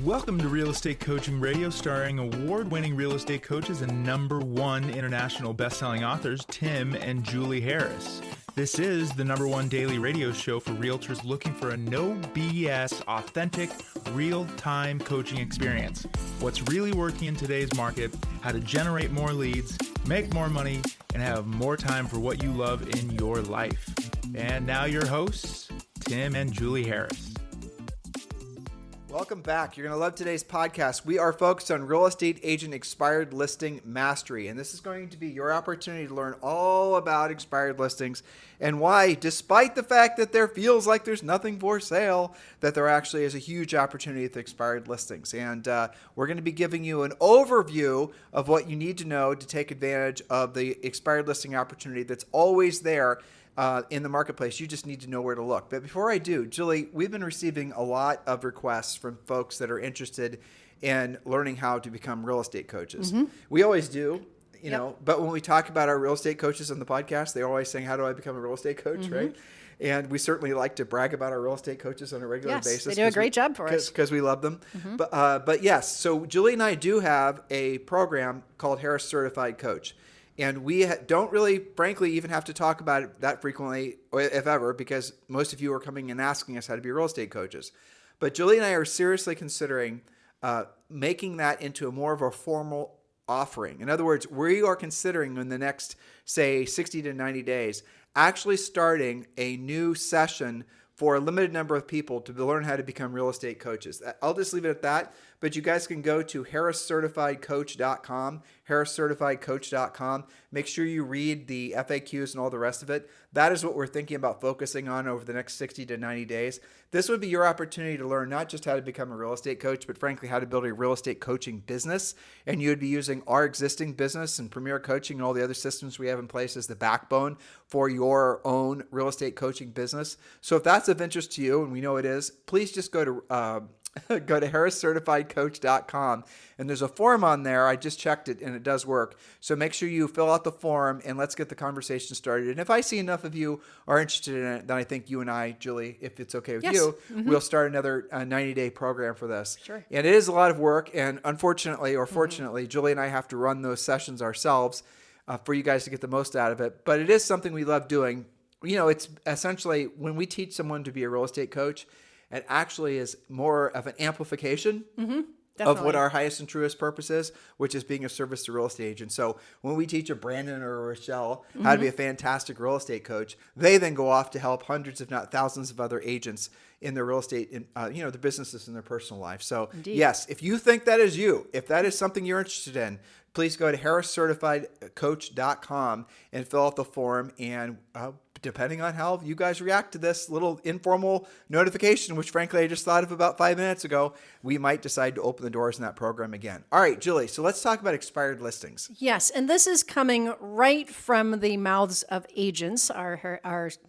Welcome to Real Estate Coaching Radio, starring award-winning real estate coaches and #1 international best-selling authors, Tim and Julie Harris. This is the #1 daily radio show for realtors looking for a no BS, authentic, real-time coaching experience. What's really working in today's market, how to generate more leads, make more money, and have more time for what you love in your life. And now your hosts, Tim and Julie Harris. Welcome back. You're going to love today's podcast. We are focused on real estate agent expired listing mastery, and this is going to be your opportunity to learn all about expired listings and why, despite the fact that there feels like there's nothing for sale, that there actually is a huge opportunity with expired listings. And we're going to be giving you an overview of what you need to know to take advantage of the expired listing opportunity that's always there in the marketplace. You just need to know where to look. But before I do, Julie, we've been receiving a lot of requests from folks that are interested in learning how to become real estate coaches. Mm-hmm. We always do, you know, but when we talk about our real estate coaches on the podcast, they're always saying, how do I become a real estate coach, mm-hmm. right? And we certainly like to brag about our real estate coaches on a regular basis. They do a great job for us. Because we love them. Mm-hmm. But yes, so Julie and I do have a program called Harris Certified Coach. And we don't really, frankly, even have to talk about it that frequently, if ever, because most of you are coming and asking us how to be real estate coaches. But Julie and I are seriously considering making that into a more of a formal offering. In other words, we are considering in the next, say, 60 to 90 days, actually starting a new session for a limited number of people to learn how to become real estate coaches. I'll just leave it at that, but you guys can go to harriscertifiedcoach.com, harriscertifiedcoach.com. Make sure you read the FAQs and all the rest of it. That is what we're thinking about focusing on over the next 60 to 90 days. This would be your opportunity to learn not just how to become a real estate coach, but frankly, how to build a real estate coaching business. And you would be using our existing business and Premier Coaching and all the other systems we have in place as the backbone for your own real estate coaching business. So if that's of interest to you, and we know it is, please just go to harriscertifiedcoach.com, and there's a form on there. I just checked it and it does work. So make sure you fill out the form and let's get the conversation started. And if I see enough of you are interested in it, then I think you and I, Julie, if it's okay with you, mm-hmm. we'll start another 90-day program for this. Sure. And it is a lot of work. And unfortunately or fortunately, mm-hmm. Julie and I have to run those sessions ourselves for you guys to get the most out of it. But it is something we love doing. You know, it's essentially when we teach someone to be a real estate coach, it actually is more of an amplification mm-hmm. of what our highest and truest purpose is, which is being of service to real estate agents. So when we teach a Brandon or a Rochelle mm-hmm. how to be a fantastic real estate coach, they then go off to help hundreds, if not thousands of other agents in their real estate, their businesses and their personal life. So Indeed. Yes, if you think that is you, if that is something you're interested in, please go to harriscertifiedcoach.com and fill out the form. And depending on how you guys react to this little informal notification, which frankly I just thought of about 5 minutes ago, we might decide to open the doors in that program again. All right, Julie, so let's talk about expired listings. Yes, and this is coming right from the mouths of agents.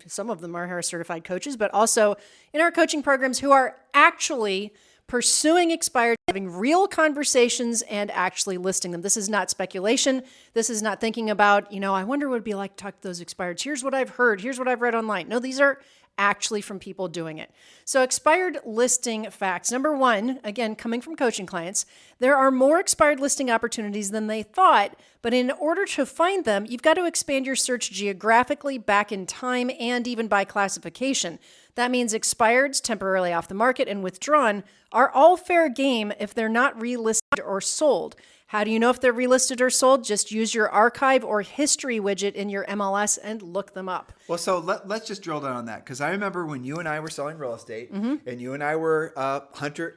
Some of them are Harris Certified Coaches, but also in our coaching programs who are actually pursuing expired, having real conversations and actually listing them. This is not speculation. This is not thinking about, I wonder what it'd be like to talk to those expireds. Here's what I've heard. Here's what I've read online. No, these are actually from people doing it. So expired listing facts. Number one, again, coming from coaching clients, there are more expired listing opportunities than they thought, but in order to find them, you've got to expand your search geographically, back in time, and even by classification. That means expireds, temporarily off the market, and withdrawn are all fair game if they're not relisted or sold. How do you know if they're relisted or sold? Just use your archive or history widget in your MLS and look them up. Well, so let's just drill down on that, because I remember when you and I were selling real estate, mm-hmm. and you and I were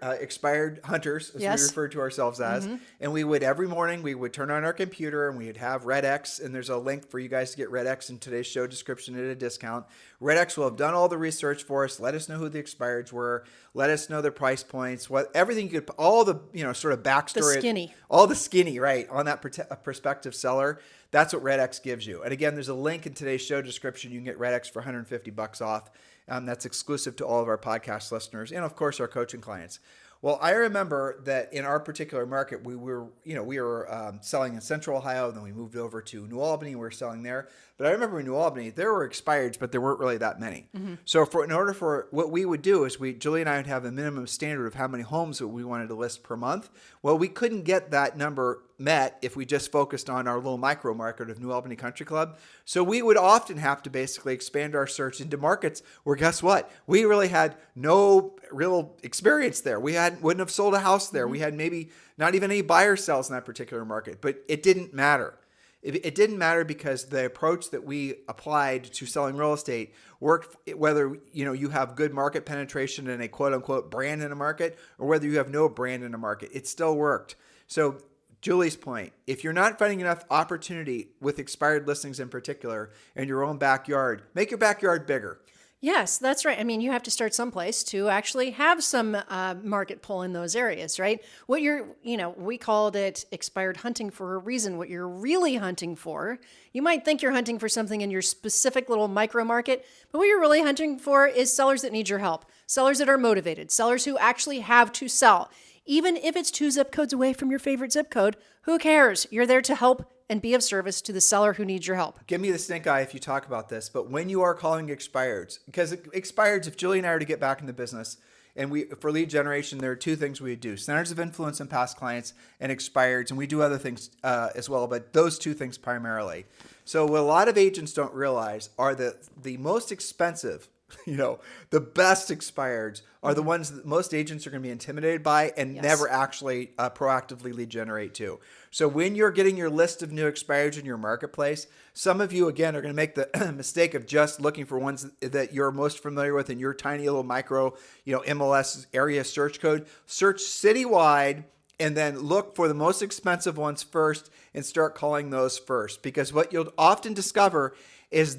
expired hunters, as yes. we refer to ourselves as, mm-hmm. and we would every morning we would turn on our computer and we would have RedX, and there's a link for you guys to get RedX in today's show description at a discount. RedX will have done all the research for us, let us know who the expireds were, let us know their price points, everything you could, all the sort of backstory, all the skinny, right, on that prospective seller. That's what RedX gives you. And again, there's a link in today's show description. You can get RedX for $150 off. That's exclusive to all of our podcast listeners and, of course, our coaching clients. Well, I remember that in our particular market, we were selling in Central Ohio, then we moved over to New Albany. We were selling there. But I remember in New Albany, there were expireds, but there weren't really that many. So in order for what we would do is Julie and I would have a minimum standard of how many homes that we wanted to list per month. Well, we couldn't get that number met if we just focused on our little micro market of New Albany Country Club. So we would often have to basically expand our search into markets where, guess what? We really had no real experience there. Wouldn't have sold a house there. We had maybe not even any buyer sales in that particular market, but it didn't matter. It didn't matter because the approach that we applied to selling real estate worked whether you have good market penetration and a quote unquote brand in a market or whether you have no brand in a market. It still worked. So Julie's point, if you're not finding enough opportunity with expired listings in particular in your own backyard, make your backyard bigger. Yes, that's right. I mean, you have to start someplace to actually have some market pull in those areas, right? We called it expired hunting for a reason. What you're really hunting for, you might think you're hunting for something in your specific little micro market, but what you're really hunting for is sellers that need your help, sellers that are motivated, sellers who actually have to sell. Even if it's 2 zip codes away from your favorite zip code, who cares? You're there to help and be of service to the seller who needs your help. Give me the stink eye if you talk about this, but when you are calling expireds, because expireds, if Julie and I are to get back in the business, and for lead generation, there are 2 things we would do: centers of influence and past clients, and expireds, and we do other things as well, but those 2 things primarily. So what a lot of agents don't realize are that the most expensive, the best expireds are the ones that most agents are going to be intimidated by and never actually proactively lead generate to. So when you're getting your list of new expireds in your marketplace, some of you, again, are going to make the mistake of just looking for ones that you're most familiar with in your tiny little micro, MLS area search code. Search citywide and then look for the most expensive ones first and start calling those first. Because what you'll often discover is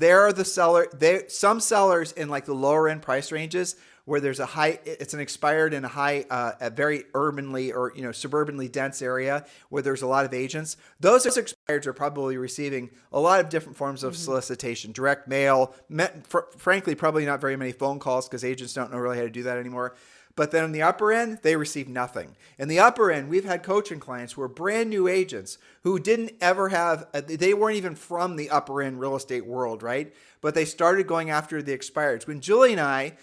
some sellers in like the lower end price ranges where there's it's an expired in a very urbanly or suburbanly dense area where there's a lot of agents. Those expireds are probably receiving a lot of different forms of solicitation, direct mail, frankly, probably not very many phone calls because agents don't know really how to do that anymore. But then on the upper end, they receive nothing. In the upper end, we've had coaching clients who are brand new agents who didn't ever they weren't even from the upper end real estate world, right? But they started going after the expireds. When Julie and I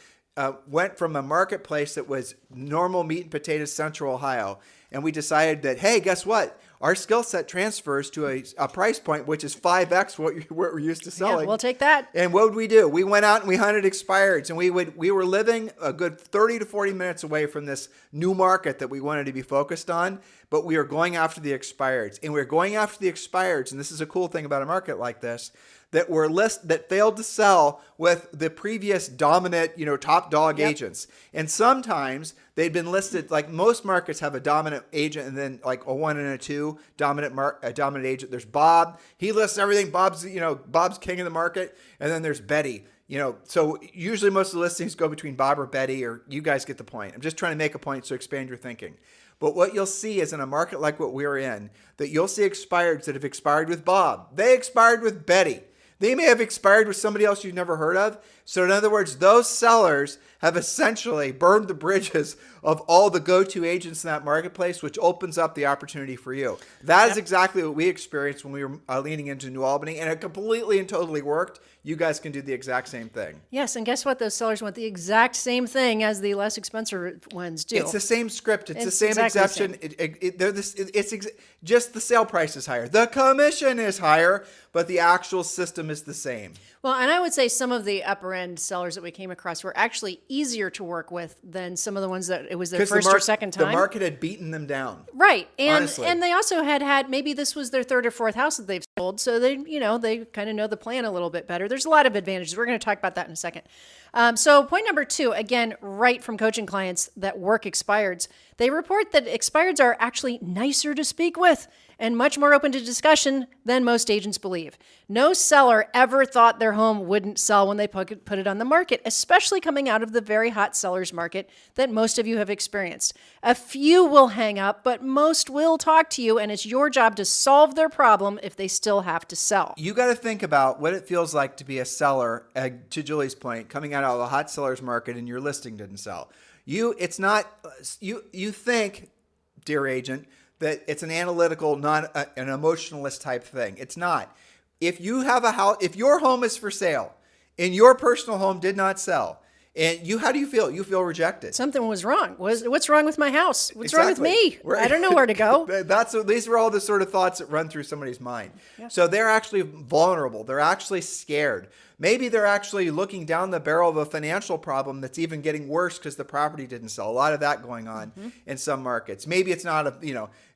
went from a marketplace that was normal meat and potatoes Central Ohio, and we decided that, hey, guess what? Our skill set transfers to a price point which is 5x what we're used to selling. Yeah, we'll take that. And what would we do? We went out and we hunted expireds, and we were living a good 30 to 40 minutes away from this new market that we wanted to be focused on, but we were going after the expireds. And we're going after the expireds, and this is a cool thing about a market like this, that failed to sell with the previous dominant, top dog agents. And sometimes they'd been listed, like most markets have a dominant agent and then like a 1 and a 2 dominant agent. There's Bob. He lists everything. Bob's king of the market. And then there's Betty. So usually most of the listings go between Bob or Betty, or you guys get the point. I'm just trying to make a point so expand your thinking. But what you'll see is in a market like what we're in, that you'll see expireds that have expired with Bob. They expired with Betty. They may have expired with somebody else you've never heard of. So in other words, those sellers have essentially burned the bridges of all the go-to agents in that marketplace, which opens up the opportunity for you. That is exactly what we experienced when we were leaning into New Albany, and it completely and totally worked. You guys can do the exact same thing. Yes, and guess what? Those sellers want the exact same thing as the less expensive ones do. It's the same script. It's the same exception. Just the sale price is higher. The commission is higher, but the actual system is the same. Well, and I would say some of the upper end sellers that we came across were actually easier to work with than some of the ones that it was their first or second time. The market had beaten them down. Right. And honestly. And they also had maybe this was their 3rd or 4th house that they've sold. So they kind of know the plan a little bit better. There's a lot of advantages. We're going to talk about that in a second. So point number 2, again, right from coaching clients that work expireds, they report that expireds are actually nicer to speak with and much more open to discussion than most agents believe. No seller ever thought their home wouldn't sell when they put it on the market, especially coming out of the very hot seller's market that most of you have experienced. A few will hang up, but most will talk to you, and it's your job to solve their problem if they still have to sell. You got to think about what it feels like to be a seller, to Julie's point, coming out of a hot seller's market and your listing didn't sell. It's not, you think, dear agent, that it's an analytical, not an emotionalist type thing. It's not. If you have a house, if your home is for sale and your personal home did not sell, and how do you feel? You feel rejected. Something was wrong. What's wrong with my house? What's wrong with Exactly. me? Right. I don't know where to go. These are all the sort of thoughts that run through somebody's mind. Yeah. So they're actually vulnerable. They're actually scared. Maybe they're actually looking down the barrel of a financial problem that's even getting worse because the property didn't sell. A lot of that going on in some markets. Maybe it's not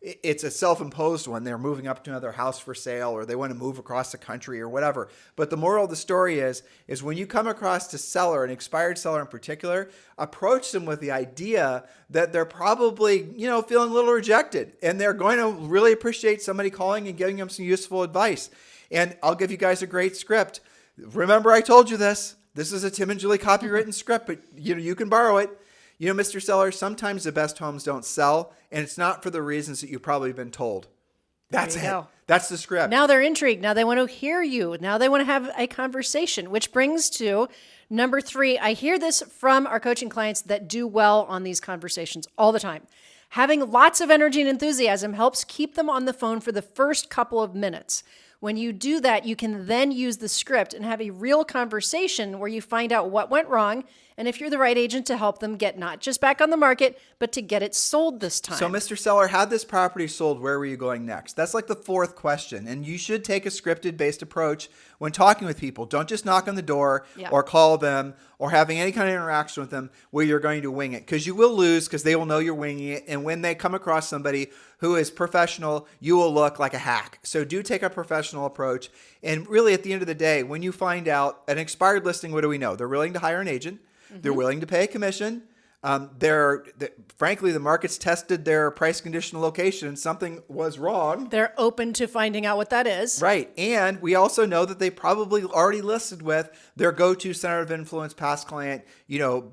it's a self-imposed one. They're moving up to another house for sale, or they want to move across the country or whatever. But the moral of the story is when you come across a seller, an expired seller in particular, approach them with the idea that they're probably, feeling a little rejected, and they're going to really appreciate somebody calling and giving them some useful advice. And I'll give you guys a great script. Remember, I told you this. This is a Tim and Julie copywritten script, but you can borrow it. Mr. Seller, sometimes the best homes don't sell, and it's not for the reasons that you've probably been told. That's it. Go. That's the script. Now they're intrigued. Now they want to hear you. Now they want to have a conversation, which brings to number 3. I hear this from our coaching clients that do well on these conversations all the time. Having lots of energy and enthusiasm helps keep them on the phone for the first couple of minutes. When you do that, you can then use the script and have a real conversation where you find out what went wrong and if you're the right agent to help them get not just back on the market, but to get it sold this time. So, Mr. Seller, had this property sold, where were you going next? That's like the 4th question. And you should take a scripted-based approach when talking with people. Don't just knock on the door or call them or having any kind of interaction with them where you're going to wing it. Because you will lose, because they will know you're winging it. And when they come across somebody who is professional, you will look like a hack. So do take a professional approach. And really, at the end of the day, when you find out an expired listing, what do we know? They're willing to hire an agent. They're willing to pay a commission. Frankly, the market's tested their price, condition, location, and something was wrong. They're open to finding out what that is. Right. And we also know that they probably already listed with their go-to center of influence past client, the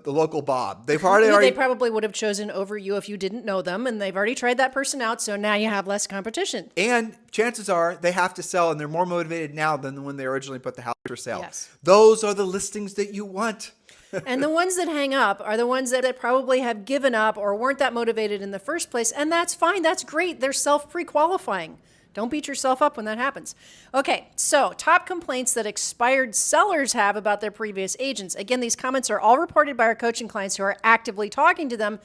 local Bob. They probably would have chosen over you if you didn't know them, and they've already tried that person out, so now you have less competition. And chances are they have to sell, and they're more motivated now than when they originally put the house for sale. Yes. Those are the listings that you want. And the ones that hang up are the ones that probably have given up or weren't that motivated in the first place. And that's fine. That's great. They're self-pre-qualifying. Don't beat yourself up when that happens. Okay, so top complaints that expired sellers have about their previous agents. Again, these comments are all reported by our coaching clients who are actively talking to them.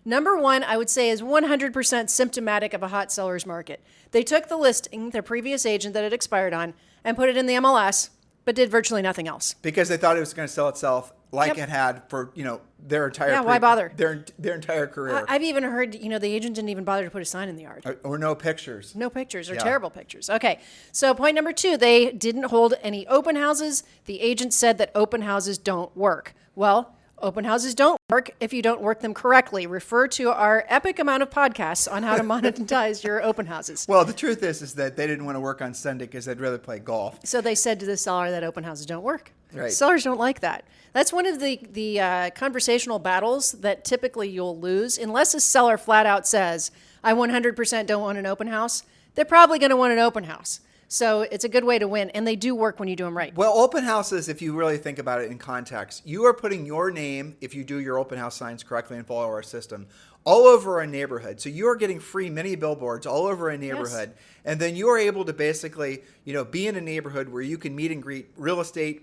Number 1, I would say, is 100% symptomatic of a hot seller's market. They took the listing, their previous agent that it expired on, and put it in the MLS, but did virtually nothing else. Because they thought it was going to sell itself it had for, their entire why bother? Their entire career. I've even heard, the agent didn't even bother to put a sign in the yard. Or no pictures. No pictures, or terrible pictures. Okay, so point number 2, they didn't hold any open houses. The agent said that open houses don't work. Well, open houses don't work if you don't work them correctly. Refer to our epic amount of podcasts on how to monetize your open houses. Well, the truth is that they didn't want to work on Sunday because they'd rather play golf. So they said to the seller that open houses don't work. Right. Sellers don't like that. That's one of the conversational battles that typically you'll lose. Unless a seller flat out says, I 100% don't want an open house, they're probably going to want an open house. So it's a good way to win, and they do work when you do them right. Well, open houses, if you really think about it in context, you are putting your name, if you do your open house signs correctly and follow our system, all over a neighborhood. So you are getting free mini billboards all over a neighborhood. Yes. And then you are able to basically, be in a neighborhood where you can meet and greet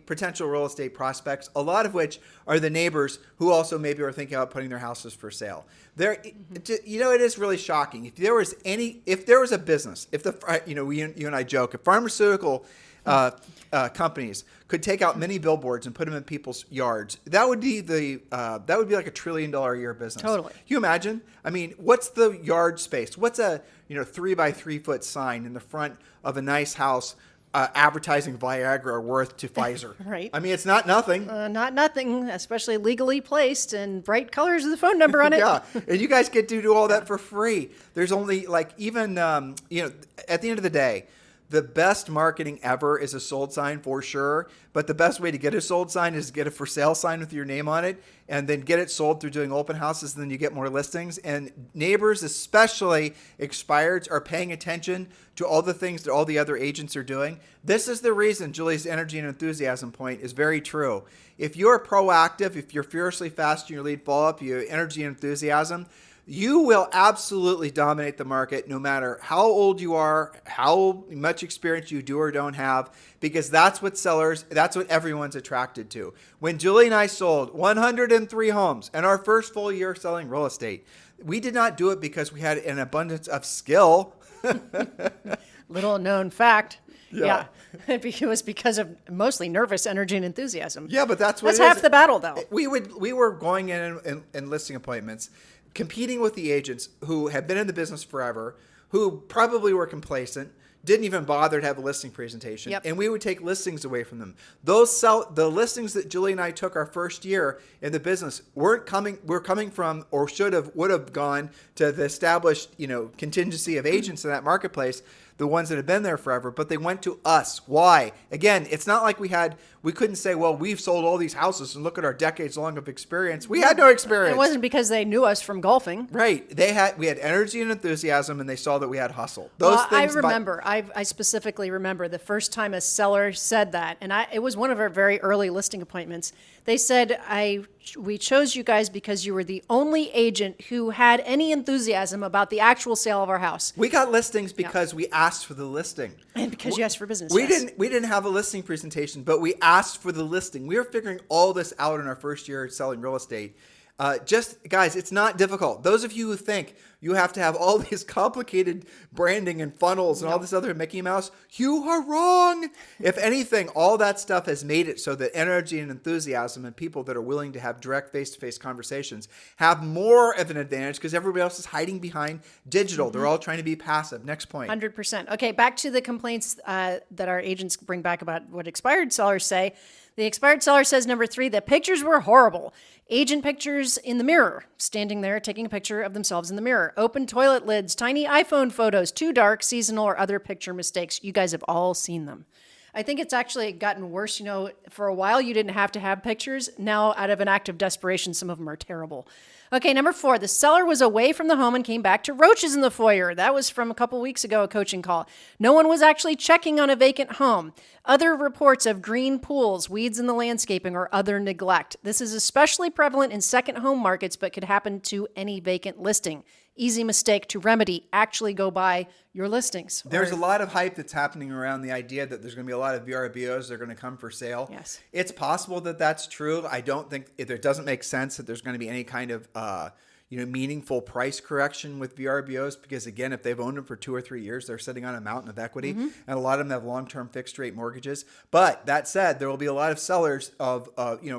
potential real estate prospects, a lot of which are the neighbors who also maybe are thinking about putting their houses for sale. It is really shocking. If there was a business, you and I joke, if pharmaceutical companies could take out many billboards and put them in people's yards, that would be like $1 trillion a year business. Totally. Can you imagine? I mean, what's the yard space? What's a 3 by 3 foot sign in the front of a nice house advertising Viagra worth to Pfizer? Right. I mean, it's not nothing. Not nothing, especially legally placed and bright colors with the phone number on it. Yeah, and you guys get to do all that for free. There's only at the end of the day, The best marketing ever is a sold sign for sure, but the best way to get a sold sign is to get a for sale sign with your name on it and then get it sold through doing open houses, and then you get more listings. And neighbors, especially expireds, are paying attention to all the things that all the other agents are doing. This is the reason Julie's energy and enthusiasm point is very true. If you're proactive, if you're furiously fast in your lead follow-up, you have energy and enthusiasm, you will absolutely dominate the market no matter how old you are, how much experience you do or don't have, because that's what everyone's attracted to. When Julie and I sold 103 homes in our first full year selling real estate, we did not do it because we had an abundance of skill. Little known fact. Yeah. It was because of mostly nervous energy and enthusiasm. Yeah, but that's half the battle, though. We were going in listing appointments, competing with the agents who have been in the business forever, who probably were complacent, didn't even bother to have a listing presentation, and we would take listings away from them. The listings that Julie and I took our first year in the business were coming from, or would have gone to the established, contingency of agents in that marketplace, the ones that have been there forever, but they went to us. Why? Again, it's not like we couldn't say, well, we've sold all these houses and look at our decades long of experience. We had no experience. It wasn't because they knew us from golfing. Right. We had energy and enthusiasm, and they saw that we had hustle. Those things. I specifically remember the first time a seller said that, and it was one of our very early listing appointments. They said, we chose you guys because you were the only agent who had any enthusiasm about the actual sale of our house. We got listings because we asked for the listing. And because you asked for business. We didn't have a listing presentation, but we asked for the listing. We were figuring all this out in our first year selling real estate. Guys, it's not difficult. Those of you who think you have to have all these complicated branding and funnels and all this other Mickey Mouse, you are wrong. If anything, all that stuff has made it so that energy and enthusiasm and people that are willing to have direct face-to-face conversations have more of an advantage because everybody else is hiding behind digital. They're all trying to be passive. Next point. 100%. Okay, back to the complaints that our agents bring back about what expired sellers say. The expired seller says, number 3, the pictures were horrible. Agent pictures in the mirror, standing there taking a picture of themselves in the mirror. Open toilet lids, tiny iPhone photos, too dark, seasonal, or other picture mistakes. You guys have all seen them. I think it's actually gotten worse. For a while, you didn't have to have pictures. Now, out of an act of desperation, some of them are terrible. Okay, number 4, the seller was away from the home and came back to roaches in the foyer. That was from a couple weeks ago, a coaching call. No one was actually checking on a vacant home. Other reports of green pools, weeds in the landscaping, or other neglect. This is especially prevalent in second home markets, but could happen to any vacant listing. Easy mistake to remedy. Actually go by your listings. There's a lot of hype that's happening around the idea that there's going to be a lot of VRBOs that are going to come for sale. Yes. It's possible that that's true. I don't think it doesn't make sense that there's going to be any kind of meaningful price correction with VRBOs because, again, if they've owned them for 2 or 3 years, they're sitting on a mountain of equity, and a lot of them have long-term fixed-rate mortgages. But that said, there will be a lot of sellers of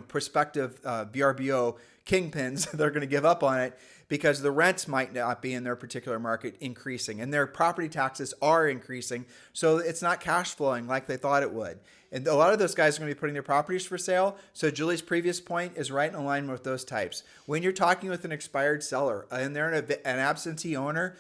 prospective VRBO kingpins that are going to give up on it because the rents might not be in their particular market increasing, and their property taxes are increasing, so it's not cash flowing like they thought it would. And a lot of those guys are going to be putting their properties for sale. So Julie's previous point is right in alignment with those types. When you're talking with an expired seller and they're an absentee owner,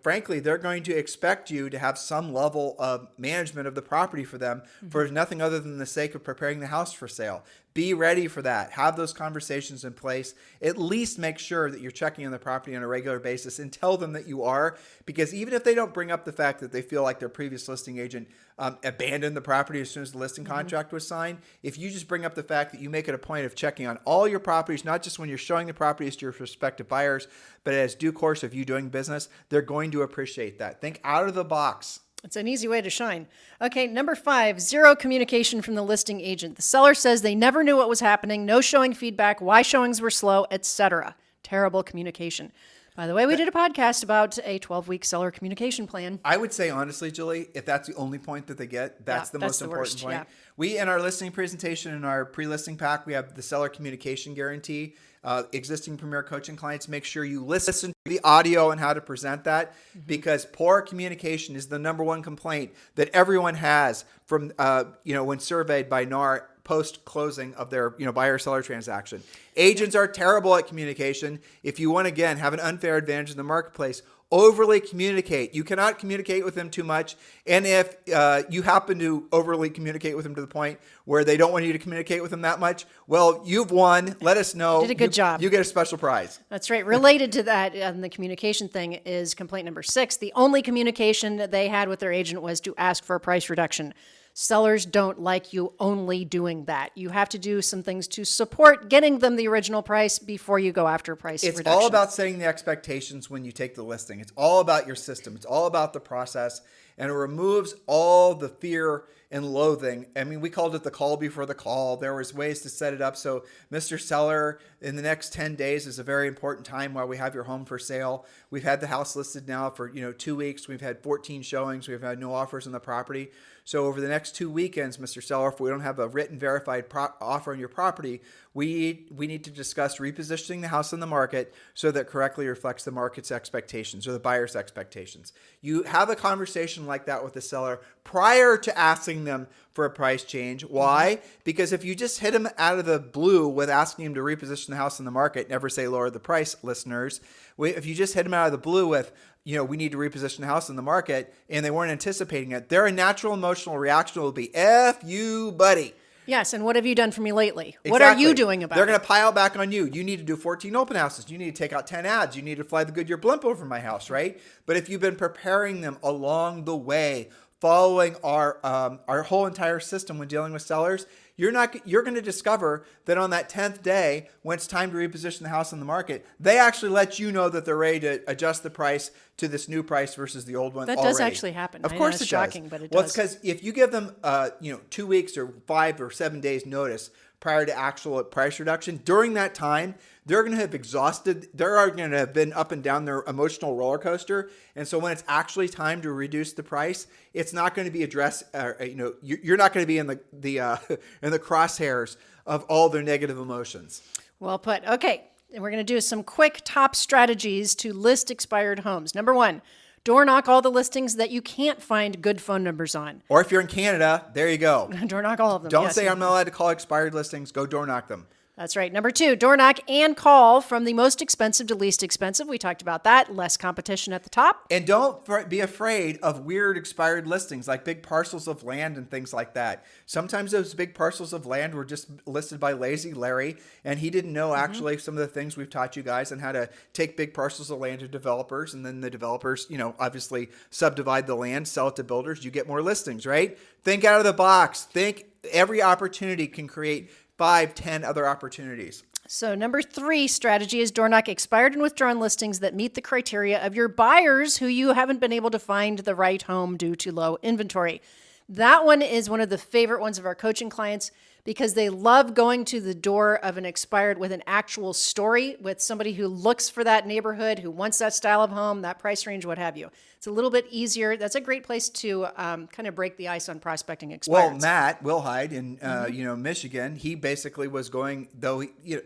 frankly, they're going to expect you to have some level of management of the property for them for nothing other than the sake of preparing the house for sale. Be ready for that. Have those conversations in place. At least make sure that you're checking on the property on a regular basis and tell them that you are, because even if they don't bring up the fact that they feel like their previous listing agent abandoned the property as soon as the listing contract was signed, if you just bring up the fact that you make it a point of checking on all your properties, not just when you're showing the properties to your prospective buyers, but as due course of you doing business, they're going to appreciate that. Think out of the box. It's an easy way to shine. Okay, number 5, zero communication from the listing agent. The seller says they never knew what was happening, no showing feedback, why showings were slow, etc. Terrible communication. By the way, we did a podcast about a 12-week seller communication plan. I would say, honestly, Julie, if that's the only point that they get, that's the most important point. Yeah. We, in our listing presentation, in our pre-listing pack, we have the seller communication guarantee. Existing Premier Coaching clients, make sure you listen to the audio and how to present that, because poor communication is the number one complaint that everyone has from, when surveyed by NAR post-closing of their buyer-seller transaction. Agents are terrible at communication. If you want to, again, have an unfair advantage in the marketplace, overly communicate. You cannot communicate with them too much. And if you happen to overly communicate with them to the point where they don't want you to communicate with them that much, well, you've won. Let us know. You did a good job. You get a special prize. That's right. Related to that, the communication thing is complaint number 6. The only communication that they had with their agent was to ask for a price reduction. Sellers don't like you only doing that. You have to do some things to support getting them the original price before you go after a price reduction. It's all about setting the expectations when you take the listing. It's all about your system. It's all about the process. And it removes all the fear and loathing. I mean, we called it the call before the call. There was ways to set it up. So Mr. Seller, in the next 10 days is a very important time while we have your home for sale. We've had the house listed now for 2 weeks. We've had 14 showings. We've had no offers on the property. So over the next 2 weekends, Mr. Seller, if we don't have a written verified offer on your property, we need to discuss repositioning the house on the market so that correctly reflects the market's expectations or the buyer's expectations. You have a conversation like that with the seller prior to asking them for a price change. Why? Because if you just hit them out of the blue with asking them to reposition the house on the market, never say lower the price, listeners. If you just hit them out of the blue with, we need to reposition the house in the market, and they weren't anticipating it, their natural emotional reaction will be, F you, buddy. Yes, and what have you done for me lately? Exactly. What are you doing about it? They're going to pile back on you. You need to do 14 open houses. You need to take out 10 ads. You need to fly the Goodyear blimp over my house, right? But if you've been preparing them along the way, following our whole entire system when dealing with sellers, you're going to discover that on that 10th day, when it's time to reposition the house on the market, they actually let you know that they're ready to adjust the price to this new price versus the old one. That does actually happen. Of I course know, it's it shocking, does. but it well, does. it's because if you give them 2 weeks or 5 or 7 days notice prior to actual price reduction, during that time, they're going to have exhausted, they're going to have been up and down their emotional roller coaster. And so when it's actually time to reduce the price, it's not going to be addressed, you're not going to be in the in the crosshairs of all their negative emotions. Well put. Okay, and we're going to do some quick top strategies to list expired homes. Number 1, door knock all the listings that you can't find good phone numbers on. Or if you're in Canada, there you go. Door knock all of them. Don't say I'm not allowed to call expired listings. Go door knock them. That's right. Number 2, door knock and call from the most expensive to least expensive. We talked about that. Less competition at the top. And don't be afraid of weird expired listings like big parcels of land and things like that. Sometimes those big parcels of land were just listed by Lazy Larry, and he didn't know actually some of the things we've taught you guys on how to take big parcels of land to developers, and then the developers, obviously subdivide the land, sell it to builders. You get more listings, right? Think out of the box. Think every opportunity can create 5, 10 other opportunities. So number 3 strategy is door knock expired and withdrawn listings that meet the criteria of your buyers who you haven't been able to find the right home due to low inventory. That one is one of the favorite ones of our coaching clients because they love going to the door of an expired with an actual story, with somebody who looks for that neighborhood, who wants that style of home, that price range, what have you. It's a little bit easier. That's a great place to kind of break the ice on prospecting expireds. Well, Matt Wilhide in Michigan, he basically was going,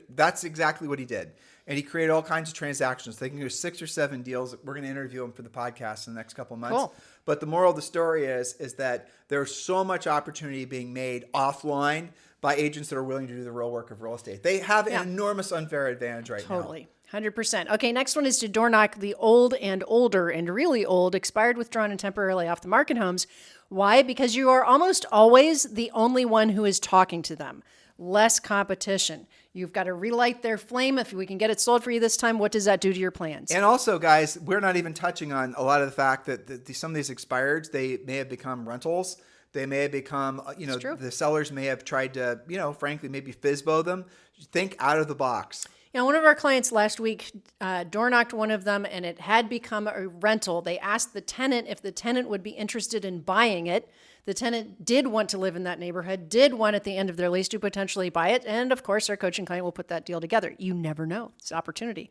that's exactly what he did. And he created all kinds of transactions. They can do 6 or 7 deals. We're going to interview him for the podcast in the next couple of months. Cool. But the moral of the story is that there's so much opportunity being made offline by agents that are willing to do the real work of real estate. They have an enormous unfair advantage right now. Totally. 100%. Okay, next one is to door knock the old and older and really old, expired, withdrawn, and temporarily off the market homes. Why? Because you are almost always the only one who is talking to them. Less competition. You've got to relight their flame. If we can get it sold for you this time, what does that do to your plans? And also, guys, we're not even touching on a lot of the fact that some of these expireds, they may have become rentals. They may have become, the sellers may have tried to, frankly, maybe FSBO them. Think out of the box. One of our clients last week door knocked one of them, and it had become a rental. They asked the tenant if the tenant would be interested in buying it. The tenant did want to live in that neighborhood, did want at the end of their lease to potentially buy it. And of course, our coaching client will put that deal together. You never know. It's an opportunity.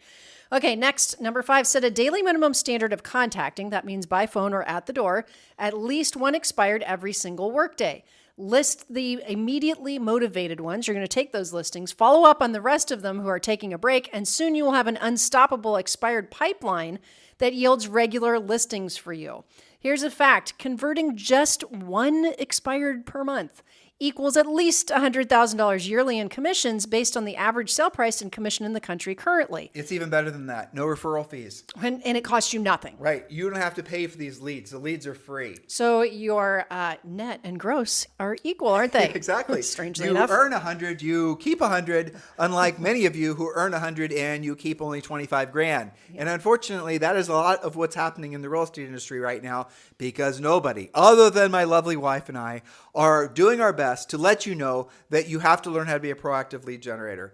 Okay, next, number 5, set a daily minimum standard of contacting. That means by phone or at the door, at least one expired every single workday. List the immediately motivated ones. You're going to take those listings, follow up on the rest of them who are taking a break, and soon you will have an unstoppable expired pipeline that yields regular listings for you. Here's a fact. Converting just one expired per month equals at least $100,000 yearly in commissions based on the average sale price and commission in the country currently. It's even better than that. No referral fees. And it costs you nothing. Right. You don't have to pay for these leads. The leads are free. So your net and gross are equal, aren't they? Exactly. Strangely you enough. You earn 100, you keep 100, unlike many of you who earn 100 and you keep only 25 grand. Yeah. And unfortunately, that is a lot of what's happening in the real estate industry right now, because nobody, other than my lovely wife and I, are doing our best to let you know that you have to learn how to be a proactive lead generator.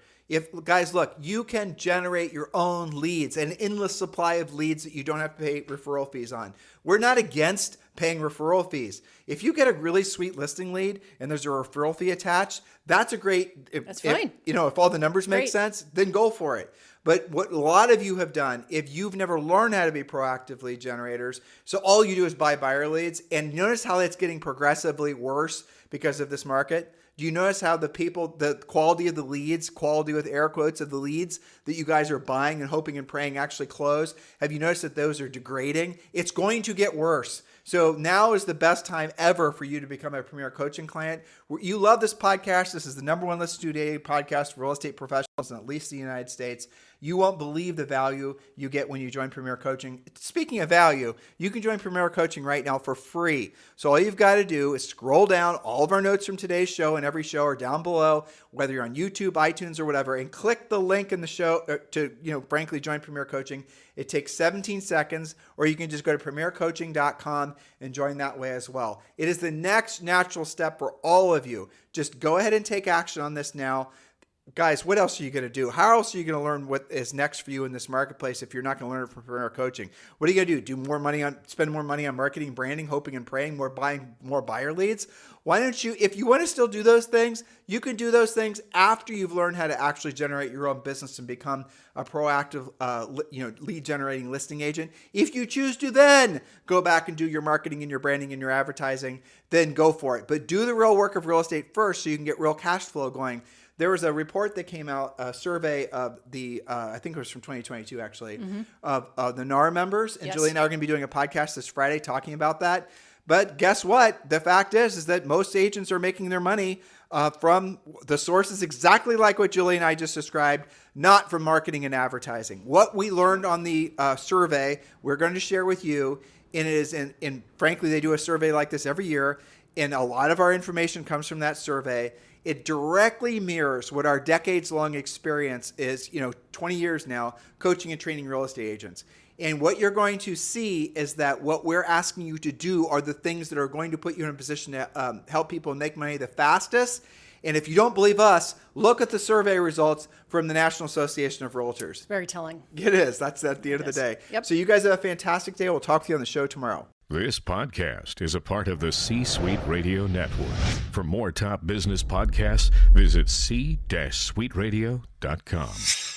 Guys, look, you can generate your own leads, an endless supply of leads that you don't have to pay referral fees on. We're not against paying referral fees. If you get a really sweet listing lead and there's a referral fee attached, that's a great, that's fine. If all the numbers make sense, then go for it. But what a lot of you have done, if you've never learned how to be proactive lead generators, so all you do is buy buyer leads, and notice how it's getting progressively worse because of this market. Do you notice how the quality of the leads, quality with air quotes of the leads that you guys are buying and hoping and praying actually close? Have you noticed that those are degrading? It's going to get worse. So now is the best time ever for you to become a Premier Coaching client. You love this podcast. This is the #1 listened to daily podcast for real estate professionals in at least the United States. You won't believe the value you get when you join Premier Coaching. Speaking of value, you can join Premier Coaching right now for free. So all you've got to do is scroll down. All of our notes from today's show and every show are down below, whether you're on YouTube, iTunes, or whatever, and click the link in the show to, frankly, join Premier Coaching. It takes 17 seconds, or you can just go to premiercoaching.com and join that way as well. It is the next natural step for all of you. Just go ahead and take action on this now. Guys, what else are you going to do? How else are you going to learn what is next for you in this marketplace if you're not going to learn it from Premier Coaching? What are you going to do? Spend more money on marketing, branding, hoping and praying, more buyer leads? Why don't you, if you want to still do those things, you can do those things after you've learned how to actually generate your own business and become a proactive, lead generating listing agent. If you choose to then go back and do your marketing and your branding and your advertising, then go for it. But do the real work of real estate first so you can get real cash flow going. There was a report that came out, a survey of the, I think it was from 2022 actually, of the NAR members. And Julie and I are going to be doing a podcast this Friday talking about that. But guess what? The fact is that most agents are making their money from the sources exactly like what Julie and I just described, not from marketing and advertising. What we learned on the survey, we're going to share with you. And it is, and frankly, they do a survey like this every year. And a lot of our information comes from that survey. It directly mirrors what our decades-long experience is, 20 years now, coaching and training real estate agents. And what you're going to see is that what we're asking you to do are the things that are going to put you in a position to help people make money the fastest. And if you don't believe us, look at the survey results from the National Association of Realtors. Very telling. It is. That's at the end of the day. Yep. So you guys have a fantastic day. We'll talk to you on the show tomorrow. This podcast is a part of the C-Suite Radio Network. For more top business podcasts, visit c-suiteradio.com.